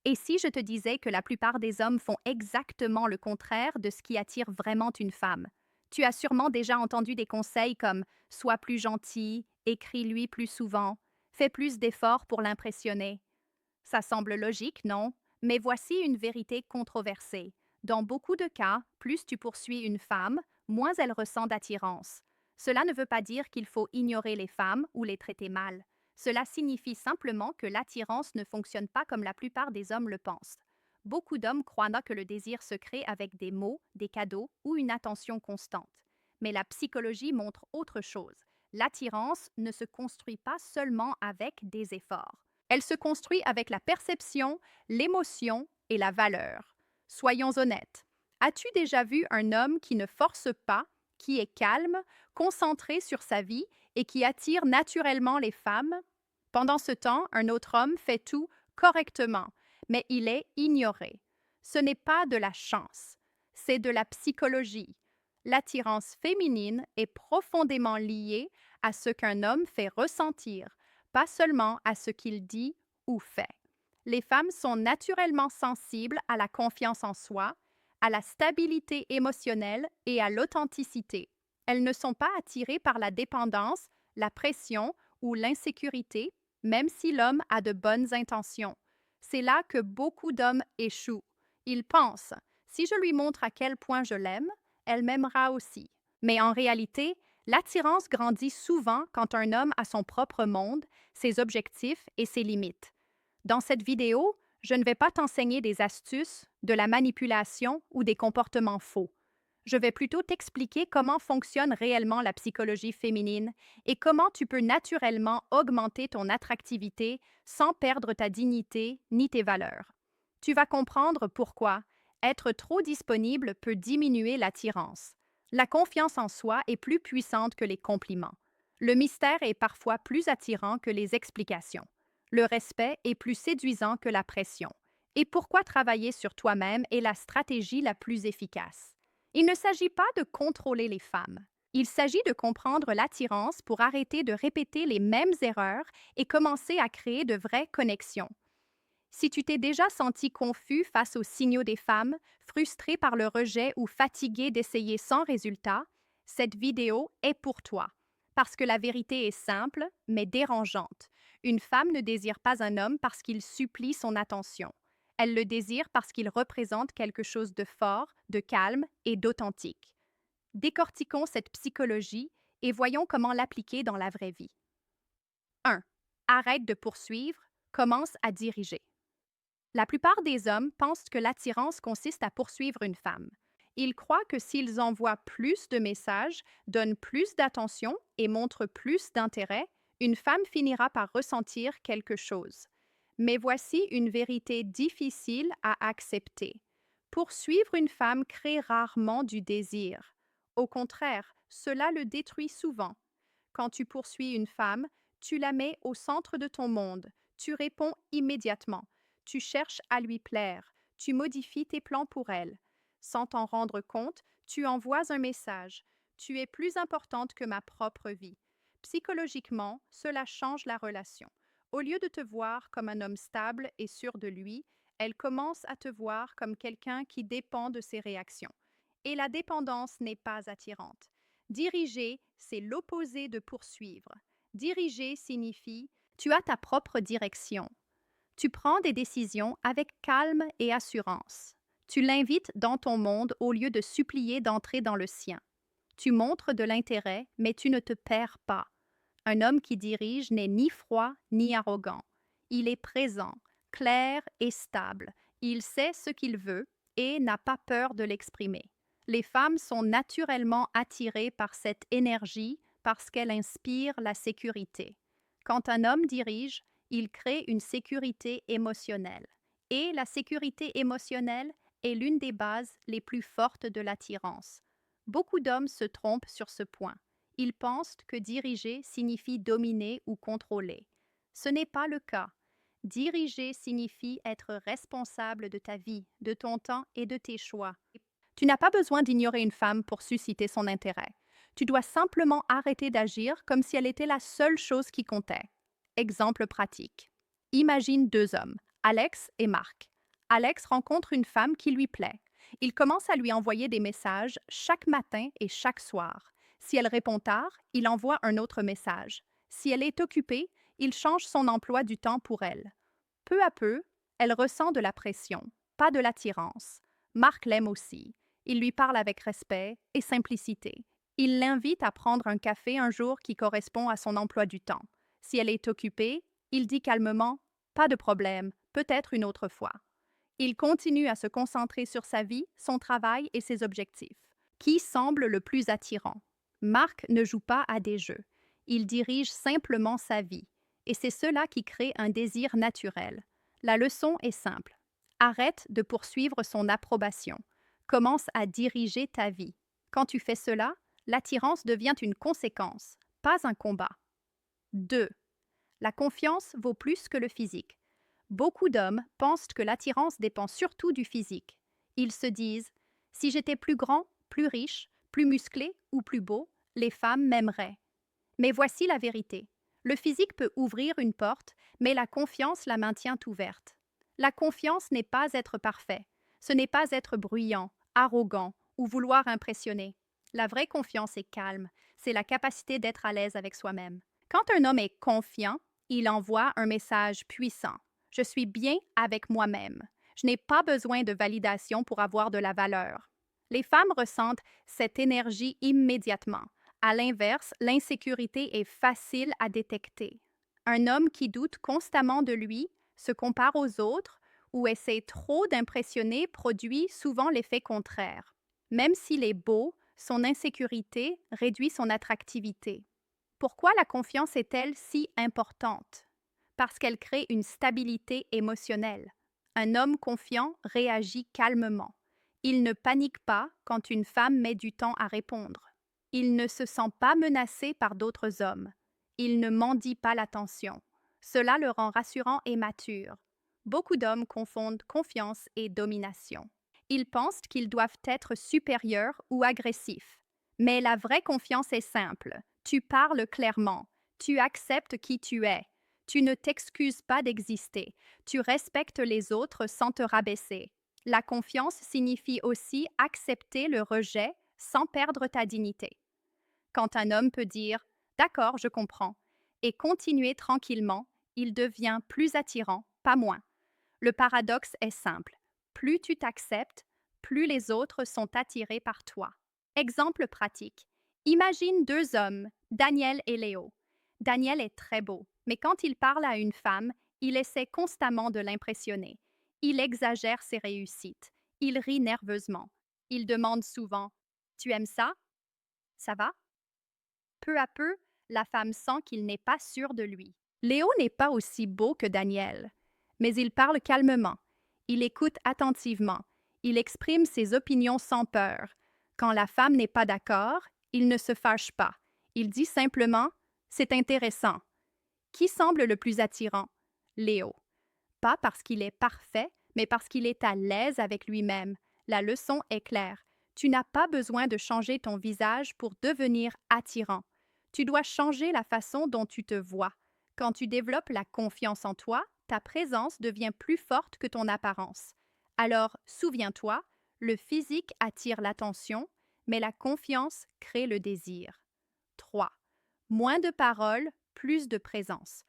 Et si je te disais que la plupart des hommes font exactement le contraire de ce qui attire vraiment une femme? Tu as sûrement déjà entendu des conseils comme sois plus gentil, écris-lui plus souvent, fais plus d'efforts pour l'impressionner. Ça semble logique, non? Mais voici une vérité controversée. Dans beaucoup de cas, plus tu poursuis une femme, moins elle ressent d'attirance. Cela ne veut pas dire qu'il faut ignorer les femmes ou les traiter mal. Cela signifie simplement que l'attirance ne fonctionne pas comme la plupart des hommes le pensent. Beaucoup d'hommes croient que le désir se crée avec des mots, des cadeaux ou une attention constante. Mais la psychologie montre autre chose. L'attirance ne se construit pas seulement avec des efforts. Elle se construit avec la perception, l'émotion et la valeur. Soyons honnêtes. As-tu déjà vu un homme qui ne force pas, qui est calme, concentré sur sa vie et qui attire naturellement les femmes? Pendant ce temps, un autre homme fait tout correctement, mais il est ignoré. Ce n'est pas de la chance, c'est de la psychologie. L'attirance féminine est profondément liée à ce qu'un homme fait ressentir, pas seulement à ce qu'il dit ou fait. Les femmes sont naturellement sensibles à la confiance en soi, à la stabilité émotionnelle et à l'authenticité. Elles ne sont pas attirées par la dépendance, la pression ou l'insécurité, même si l'homme a de bonnes intentions. C'est là que beaucoup d'hommes échouent. Ils pensent, si je lui montre à quel point je l'aime, elle m'aimera aussi. Mais en réalité, l'attirance grandit souvent quand un homme a son propre monde, ses objectifs et ses limites. Dans cette vidéo, je ne vais pas t'enseigner des astuces, de la manipulation ou des comportements faux. Je vais plutôt t'expliquer comment fonctionne réellement la psychologie féminine et comment tu peux naturellement augmenter ton attractivité sans perdre ta dignité ni tes valeurs. Tu vas comprendre pourquoi être trop disponible peut diminuer l'attirance. La confiance en soi est plus puissante que les compliments. Le mystère est parfois plus attirant que les explications. Le respect est plus séduisant que la pression. Et pourquoi travailler sur toi-même est la stratégie la plus efficace? Il ne s'agit pas de contrôler les femmes. Il s'agit de comprendre l'attirance pour arrêter de répéter les mêmes erreurs et commencer à créer de vraies connexions. Si tu t'es déjà senti confus face aux signaux des femmes, frustré par le rejet ou fatigué d'essayer sans résultat, cette vidéo est pour toi. Parce que la vérité est simple, mais dérangeante. Une femme ne désire pas un homme parce qu'il supplie son attention. Elle le désire parce qu'il représente quelque chose de fort, de calme et d'authentique. Décortiquons cette psychologie et voyons comment l'appliquer dans la vraie vie. 1. Arrête de poursuivre, commence à diriger. La plupart des hommes pensent que l'attirance consiste à poursuivre une femme. Ils croient que s'ils envoient plus de messages, donnent plus d'attention et montrent plus d'intérêt, une femme finira par ressentir quelque chose. Mais voici une vérité difficile à accepter. Poursuivre une femme crée rarement du désir. Au contraire, cela le détruit souvent. Quand tu poursuis une femme, tu la mets au centre de ton monde, tu réponds immédiatement. Tu cherches à lui plaire, tu modifies tes plans pour elle. Sans t'en rendre compte, tu envoies un message. Tu es plus importante que ma propre vie. Psychologiquement, cela change la relation. Au lieu de te voir comme un homme stable et sûr de lui, elle commence à te voir comme quelqu'un qui dépend de ses réactions. Et la dépendance n'est pas attirante. Diriger, c'est l'opposé de poursuivre. Diriger signifie tu as ta propre direction. Tu prends des décisions avec calme et assurance. Tu l'invites dans ton monde au lieu de supplier d'entrer dans le sien. Tu montres de l'intérêt, mais tu ne te perds pas. Un homme qui dirige n'est ni froid ni arrogant. Il est présent, clair et stable. Il sait ce qu'il veut et n'a pas peur de l'exprimer. Les femmes sont naturellement attirées par cette énergie parce qu'elle inspire la sécurité. Quand un homme dirige, il crée une sécurité émotionnelle. Et la sécurité émotionnelle est l'une des bases les plus fortes de l'attirance. Beaucoup d'hommes se trompent sur ce point. Ils pensent que diriger signifie dominer ou contrôler. Ce n'est pas le cas. Diriger signifie être responsable de ta vie, de ton temps et de tes choix. Tu n'as pas besoin d'ignorer une femme pour susciter son intérêt. Tu dois simplement arrêter d'agir comme si elle était la seule chose qui comptait. Exemple pratique. Imagine deux hommes, Alex et Marc. Alex rencontre une femme qui lui plaît. Il commence à lui envoyer des messages chaque matin et chaque soir. Si elle répond tard, il envoie un autre message. Si elle est occupée, il change son emploi du temps pour elle. Peu à peu, elle ressent de la pression, pas de l'attirance. Marc l'aime aussi. Il lui parle avec respect et simplicité. Il l'invite à prendre un café un jour qui correspond à son emploi du temps. Si elle est occupée, il dit calmement: pas de problème, peut-être une autre fois. Il continue à se concentrer sur sa vie, son travail et ses objectifs. Qui semble le plus attirant? Marc ne joue pas à des jeux. Il dirige simplement sa vie. Et c'est cela qui crée un désir naturel. La leçon est simple. Arrête de poursuivre son approbation. Commence à diriger ta vie. Quand tu fais cela, l'attirance devient une conséquence, pas un combat. 2. La confiance vaut plus que le physique. Beaucoup d'hommes pensent que l'attirance dépend surtout du physique. Ils se disent: si j'étais plus grand, plus riche, plus musclé ou plus beau, les femmes m'aimeraient. Mais voici la vérité. Le physique peut ouvrir une porte, mais la confiance la maintient ouverte. La confiance n'est pas être parfait. Ce n'est pas être bruyant, arrogant ou vouloir impressionner. La vraie confiance est calme. C'est la capacité d'être à l'aise avec soi-même. Quand un homme est confiant, il envoie un message puissant. Je suis bien avec moi-même. Je n'ai pas besoin de validation pour avoir de la valeur. Les femmes ressentent cette énergie immédiatement. À l'inverse, l'insécurité est facile à détecter. Un homme qui doute constamment de lui, se compare aux autres ou essaie trop d'impressionner produit souvent l'effet contraire. Même s'il est beau, son insécurité réduit son attractivité. Pourquoi la confiance est-elle si importante? Parce qu'elle crée une stabilité émotionnelle. Un homme confiant réagit calmement. Il ne panique pas quand une femme met du temps à répondre. Il ne se sent pas menacé par d'autres hommes. Il ne mendie pas l'attention. Cela le rend rassurant et mature. Beaucoup d'hommes confondent confiance et domination. Ils pensent qu'ils doivent être supérieurs ou agressifs. Mais la vraie confiance est simple. Tu parles clairement. Tu acceptes qui tu es. Tu ne t'excuses pas d'exister. Tu respectes les autres sans te rabaisser. La confiance signifie aussi accepter le rejet sans perdre ta dignité. Quand un homme peut dire «D'accord, je comprends» et continuer tranquillement, il devient plus attirant, pas moins. Le paradoxe est simple. Plus tu t'acceptes, plus les autres sont attirés par toi. Exemple pratique. Imagine deux hommes, Daniel et Léo. Daniel est très beau, mais quand il parle à une femme, il essaie constamment de l'impressionner. Il exagère ses réussites. Il rit nerveusement. Il demande souvent: Tu aimes ça? Ça va? Peu à peu, la femme sent qu'il n'est pas sûr de lui. Léo n'est pas aussi beau que Daniel, mais il parle calmement. Il écoute attentivement. Il exprime ses opinions sans peur. Quand la femme n'est pas d'accord, il ne se fâche pas. Il dit simplement: C'est intéressant. Qui semble le plus attirant? Léo. Pas parce qu'il est parfait, mais parce qu'il est à l'aise avec lui-même. La leçon est claire. Tu n'as pas besoin de changer ton visage pour devenir attirant. Tu dois changer la façon dont tu te vois. Quand tu développes la confiance en toi, ta présence devient plus forte que ton apparence. Alors, souviens-toi, le physique attire l'attention, mais la confiance crée le désir. 3. Moins de paroles, plus de présence.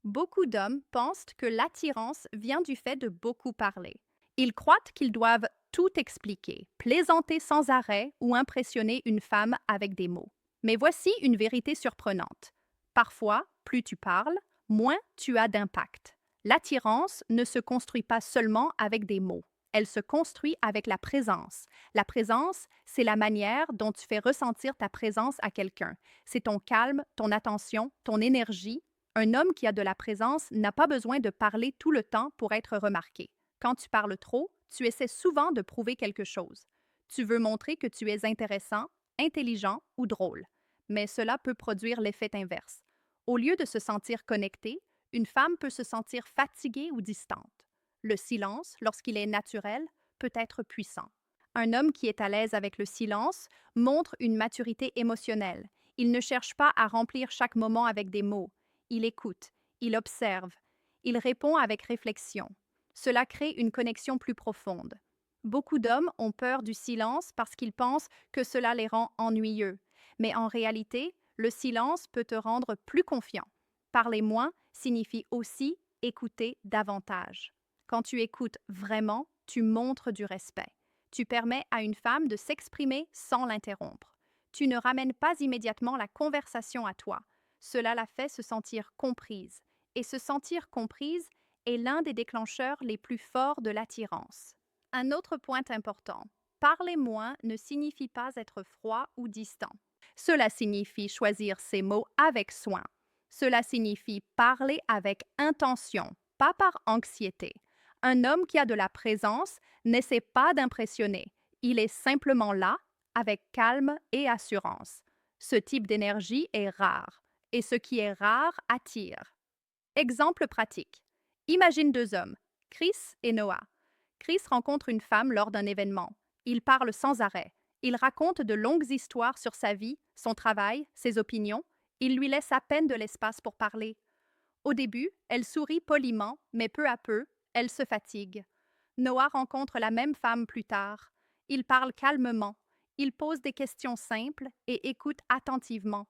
Beaucoup d'hommes pensent que l'attirance vient du fait de beaucoup parler. Ils croient qu'ils doivent tout expliquer, plaisanter sans arrêt ou impressionner une femme avec des mots. Mais voici une vérité surprenante. Parfois, plus tu parles, moins tu as d'impact. L'attirance ne se construit pas seulement avec des mots. Elle se construit avec la présence. La présence, c'est la manière dont tu fais ressentir ta présence à quelqu'un. C'est ton calme, ton attention, ton énergie. Un homme qui a de la présence n'a pas besoin de parler tout le temps pour être remarqué. Quand tu parles trop, tu essaies souvent de prouver quelque chose. Tu veux montrer que tu es intéressant, intelligent ou drôle. Mais cela peut produire l'effet inverse. Au lieu de se sentir connectée, une femme peut se sentir fatiguée ou distante. Le silence, lorsqu'il est naturel, peut être puissant. Un homme qui est à l'aise avec le silence montre une maturité émotionnelle. Il ne cherche pas à remplir chaque moment avec des mots. Il écoute, il observe, il répond avec réflexion. Cela crée une connexion plus profonde. Beaucoup d'hommes ont peur du silence parce qu'ils pensent que cela les rend ennuyeux. Mais en réalité, le silence peut te rendre plus confiant. Parler moins signifie aussi écouter davantage. Quand tu écoutes vraiment, tu montres du respect. Tu permets à une femme de s'exprimer sans l'interrompre. Tu ne ramènes pas immédiatement la conversation à toi. Cela la fait se sentir comprise. Et se sentir comprise est l'un des déclencheurs les plus forts de l'attirance. Un autre point important, parler moins ne signifie pas être froid ou distant. Cela signifie choisir ses mots avec soin. Cela signifie parler avec intention, pas par anxiété. Un homme qui a de la présence n'essaie pas d'impressionner. Il est simplement là, avec calme et assurance. Ce type d'énergie est rare, et ce qui est rare attire. Exemple pratique. Imagine deux hommes, Chris et Noah. Chris rencontre une femme lors d'un événement. Il parle sans arrêt. Il raconte de longues histoires sur sa vie, son travail, ses opinions. Il lui laisse à peine de l'espace pour parler. Au début, elle sourit poliment, mais peu à peu, elle se fatigue. Noah rencontre la même femme plus tard. Il parle calmement. Il pose des questions simples et écoute attentivement.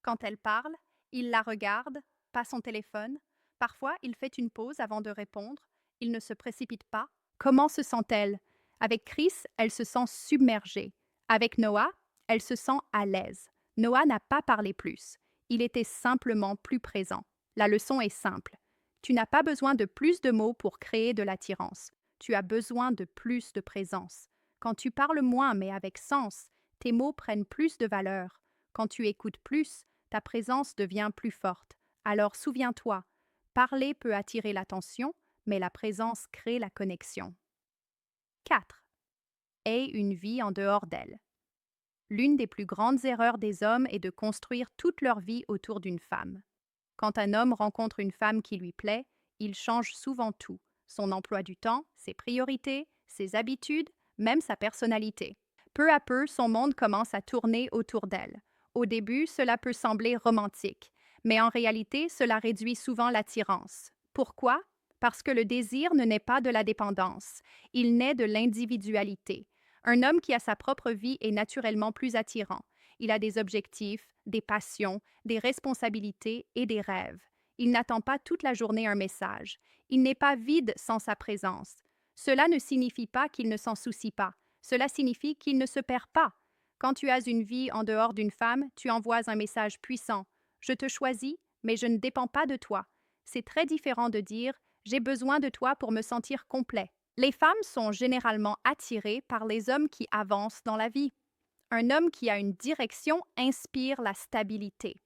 Quand elle parle, il la regarde, pas son téléphone. Parfois, il fait une pause avant de répondre. Il ne se précipite pas. Comment se sent-elle? Avec Chris, elle se sent submergée. Avec Noah, elle se sent à l'aise. Noah n'a pas parlé plus. Il était simplement plus présent. La leçon est simple. Tu n'as pas besoin de plus de mots pour créer de l'attirance. Tu as besoin de plus de présence. Quand tu parles moins mais avec sens, tes mots prennent plus de valeur. Quand tu écoutes plus, ta présence devient plus forte. Alors souviens-toi, parler peut attirer l'attention, mais la présence crée la connexion. 4. Aie une vie en dehors d'elle. L'une des plus grandes erreurs des hommes est de construire toute leur vie autour d'une femme. Quand un homme rencontre une femme qui lui plaît, il change souvent tout, son emploi du temps, ses priorités, ses habitudes, même sa personnalité. Peu à peu, son monde commence à tourner autour d'elle. Au début, cela peut sembler romantique, mais en réalité, cela réduit souvent l'attirance. Pourquoi? Parce que le désir ne naît pas de la dépendance, il naît de l'individualité. Un homme qui a sa propre vie est naturellement plus attirant. Il a des objectifs, des passions, des responsabilités et des rêves. Il n'attend pas toute la journée un message. Il n'est pas vide sans sa présence. Cela ne signifie pas qu'il ne s'en soucie pas. Cela signifie qu'il ne se perd pas. Quand tu as une vie en dehors d'une femme, tu envoies un message puissant. Je te choisis, mais je ne dépends pas de toi. C'est très différent de dire j'ai besoin de toi pour me sentir complet. Les femmes sont généralement attirées par les hommes qui avancent dans la vie. Un homme qui a une direction inspire la stabilité.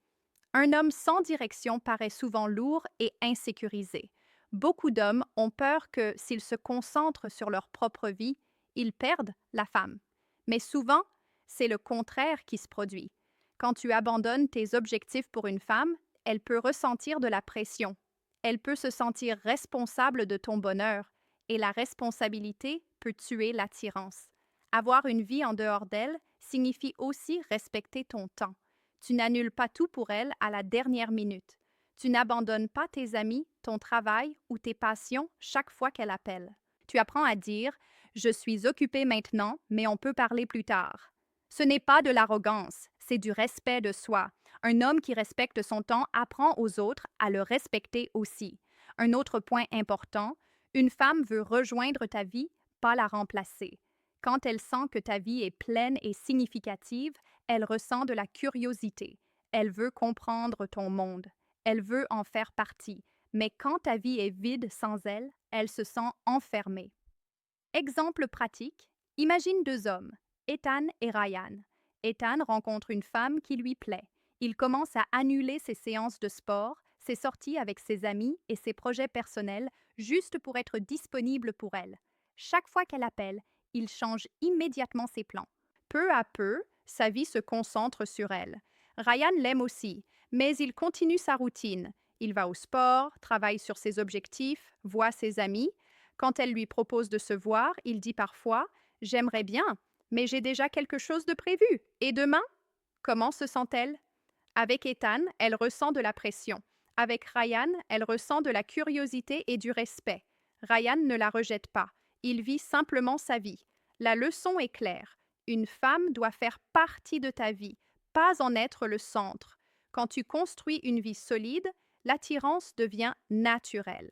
Un homme sans direction paraît souvent lourd et insécurisé. Beaucoup d'hommes ont peur que, s'ils se concentrent sur leur propre vie, ils perdent la femme. Mais souvent, c'est le contraire qui se produit. Quand tu abandonnes tes objectifs pour une femme, elle peut ressentir de la pression. Elle peut se sentir responsable de ton bonheur, et la responsabilité peut tuer l'attirance. Avoir une vie en dehors d'elle signifie aussi respecter ton temps. Tu n'annules pas tout pour elle à la dernière minute. Tu n'abandonnes pas tes amis, ton travail ou tes passions chaque fois qu'elle appelle. Tu apprends à dire « Je suis occupé maintenant, mais on peut parler plus tard ». Ce n'est pas de l'arrogance, c'est du respect de soi. Un homme qui respecte son temps apprend aux autres à le respecter aussi. Un autre point important, une femme veut rejoindre ta vie, pas la remplacer. Quand elle sent que ta vie est pleine et significative, elle ressent de la curiosité. Elle veut comprendre ton monde. Elle veut en faire partie. Mais quand ta vie est vide sans elle, elle se sent enfermée. Exemple pratique, imagine deux hommes, Ethan et Ryan. Ethan rencontre une femme qui lui plaît. Il commence à annuler ses séances de sport, ses sorties avec ses amis et ses projets personnels juste pour être disponible pour elle. Chaque fois qu'elle appelle, il change immédiatement ses plans. Peu à peu, sa vie se concentre sur elle. Ryan l'aime aussi, mais il continue sa routine. Il va au sport, travaille sur ses objectifs, voit ses amis. Quand elle lui propose de se voir, il dit parfois « J'aimerais bien, mais j'ai déjà quelque chose de prévu. Et demain ?» Comment se sent-elle? Avec Ethan, elle ressent de la pression. Avec Ryan, elle ressent de la curiosité et du respect. Ryan ne la rejette pas. Il vit simplement sa vie. La leçon est claire. Une femme doit faire partie de ta vie, pas en être le centre. Quand tu construis une vie solide, l'attirance devient naturelle.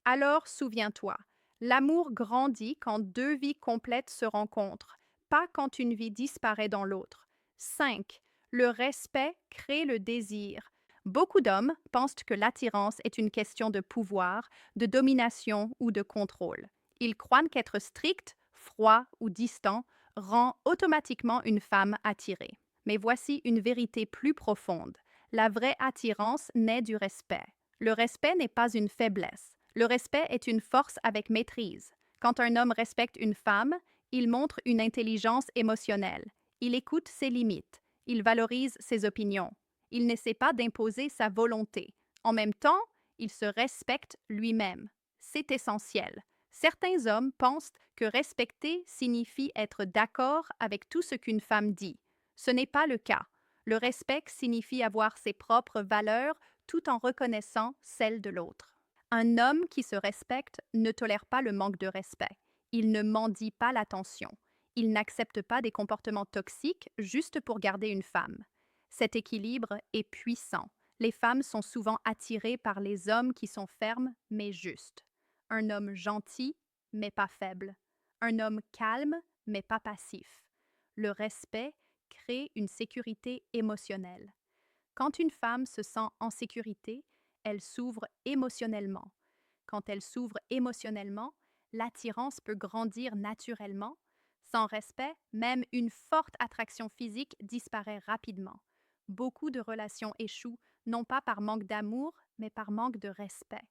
Alors souviens-toi, l'amour grandit quand deux vies complètes se rencontrent, pas quand une vie disparaît dans l'autre. 5. Le respect crée le désir. Beaucoup d'hommes pensent que l'attirance est une question de pouvoir, de domination ou de contrôle. Ils croient qu'être strict, froid ou distant rend automatiquement une femme attirée. Mais voici une vérité plus profonde. La vraie attirance naît du respect. Le respect n'est pas une faiblesse. Le respect est une force avec maîtrise. Quand un homme respecte une femme, il montre une intelligence émotionnelle. Il écoute ses limites. Il valorise ses opinions. Il n'essaie pas d'imposer sa volonté. En même temps, il se respecte lui-même. C'est essentiel. Certains hommes pensent que respecter signifie être d'accord avec tout ce qu'une femme dit. Ce n'est pas le cas. Le respect signifie avoir ses propres valeurs tout en reconnaissant celles de l'autre. Un homme qui se respecte ne tolère pas le manque de respect. Il ne mendie pas l'attention. Il n'accepte pas des comportements toxiques juste pour garder une femme. Cet équilibre est puissant. Les femmes sont souvent attirées par les hommes qui sont fermes mais justes. Un homme gentil mais pas faible. Un homme calme mais pas passif. Le respect crée une sécurité émotionnelle. Quand une femme se sent en sécurité, elle s'ouvre émotionnellement. Quand elle s'ouvre émotionnellement, l'attirance peut grandir naturellement. Sans respect, même une forte attraction physique disparaît rapidement. Beaucoup de relations échouent, non pas par manque d'amour, mais par manque de respect.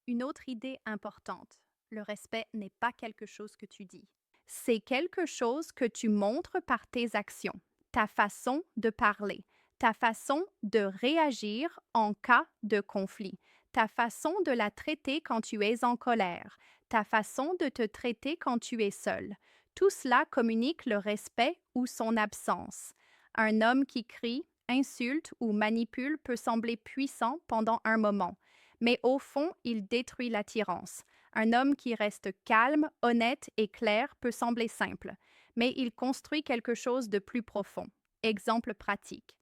Une autre idée importante, le respect n'est pas quelque chose que tu dis. C'est quelque chose que tu montres par tes actions, ta façon de parler, ta façon de réagir en cas de conflit, ta façon de la traiter quand tu es en colère, ta façon de te traiter quand tu es seul. Tout cela communique le respect ou son absence. Un homme qui crie, insulte ou manipule peut sembler puissant pendant un moment, mais au fond, il détruit l'attirance. Un homme qui reste calme, honnête et clair peut sembler simple, mais il construit quelque chose de plus profond. Exemple pratique.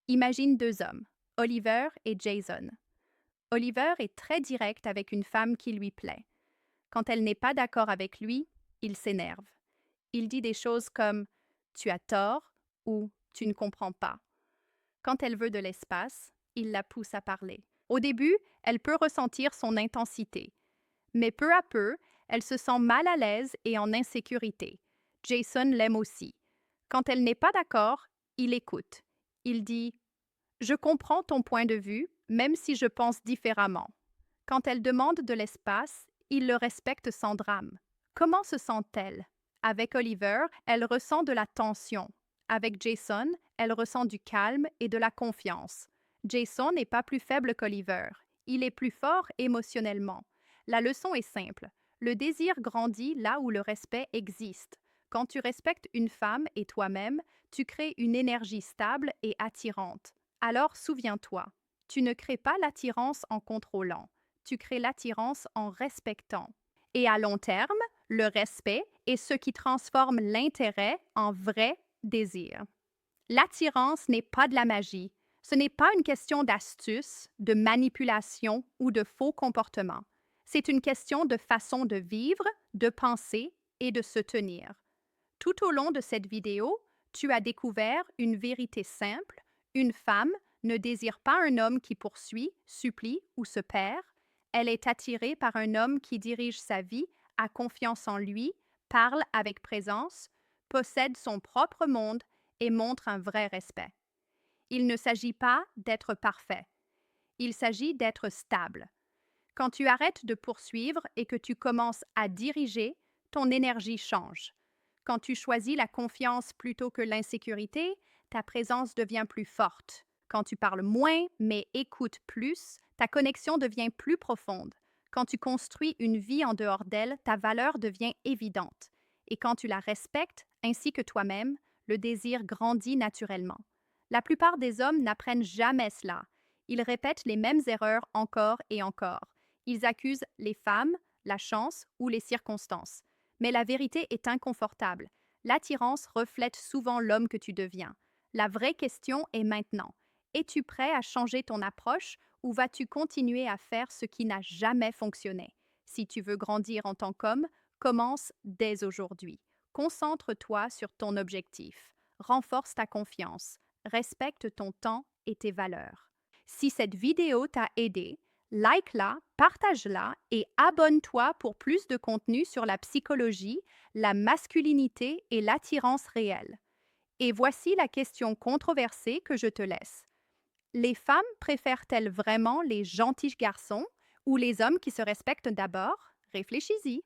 Imagine deux hommes, Oliver et Jason. Oliver est très direct avec une femme qui lui plaît. Quand elle n'est pas d'accord avec lui, il s'énerve. Il dit des choses comme « tu as tort » ou « tu ne comprends pas ». Quand elle veut de l'espace, il la pousse à parler. Au début, elle peut ressentir son intensité, mais peu à peu, elle se sent mal à l'aise et en insécurité. Jason l'aime aussi. Quand elle n'est pas d'accord, il écoute. Il dit « Je comprends ton point de vue, même si je pense différemment ». Quand elle demande de l'espace, il le respecte sans drame. Comment se sent-elle? Avec Oliver, elle ressent de la tension. Avec Jason, elle ressent du calme et de la confiance. Jason n'est pas plus faible qu'Oliver. Il est plus fort émotionnellement. La leçon est simple. Le désir grandit là où le respect existe. Quand tu respectes une femme et toi-même, tu crées une énergie stable et attirante. Alors souviens-toi, tu ne crées pas l'attirance en contrôlant, tu crées l'attirance en respectant. Et à long terme, le respect est ce qui transforme l'intérêt en vrai désir. L'attirance n'est pas de la magie. Ce n'est pas une question d'astuce, de manipulation ou de faux comportement. C'est une question de façon de vivre, de penser et de se tenir. Tout au long de cette vidéo, tu as découvert une vérité simple. Une femme ne désire pas un homme qui poursuit, supplie ou se perd. Elle est attirée par un homme qui dirige sa vie, a confiance en lui, parle avec présence, possède son propre monde et montre un vrai respect. Il ne s'agit pas d'être parfait. Il s'agit d'être stable. Quand tu arrêtes de poursuivre et que tu commences à diriger, ton énergie change. Quand tu choisis la confiance plutôt que l'insécurité, ta présence devient plus forte. Quand tu parles moins mais écoutes plus, ta connexion devient plus profonde. Quand tu construis une vie en dehors d'elle, ta valeur devient évidente. Et quand tu la respectes, ainsi que toi-même, le désir grandit naturellement. La plupart des hommes n'apprennent jamais cela. Ils répètent les mêmes erreurs encore et encore. Ils accusent les femmes, la chance ou les circonstances. Mais la vérité est inconfortable. L'attirance reflète souvent l'homme que tu deviens. La vraie question est maintenant. Es-tu prêt à changer ton approche ou vas-tu continuer à faire ce qui n'a jamais fonctionné? Si tu veux grandir en tant qu'homme, commence dès aujourd'hui. Concentre-toi sur ton objectif. Renforce ta confiance. Respecte ton temps et tes valeurs. Si cette vidéo t'a aidé, like-la, partage-la et abonne-toi pour plus de contenu sur la psychologie, la masculinité et l'attirance réelle. Et voici la question controversée que je te laisse. Les femmes préfèrent-elles vraiment les gentils garçons ou les hommes qui se respectent d'abord? Réfléchis-y.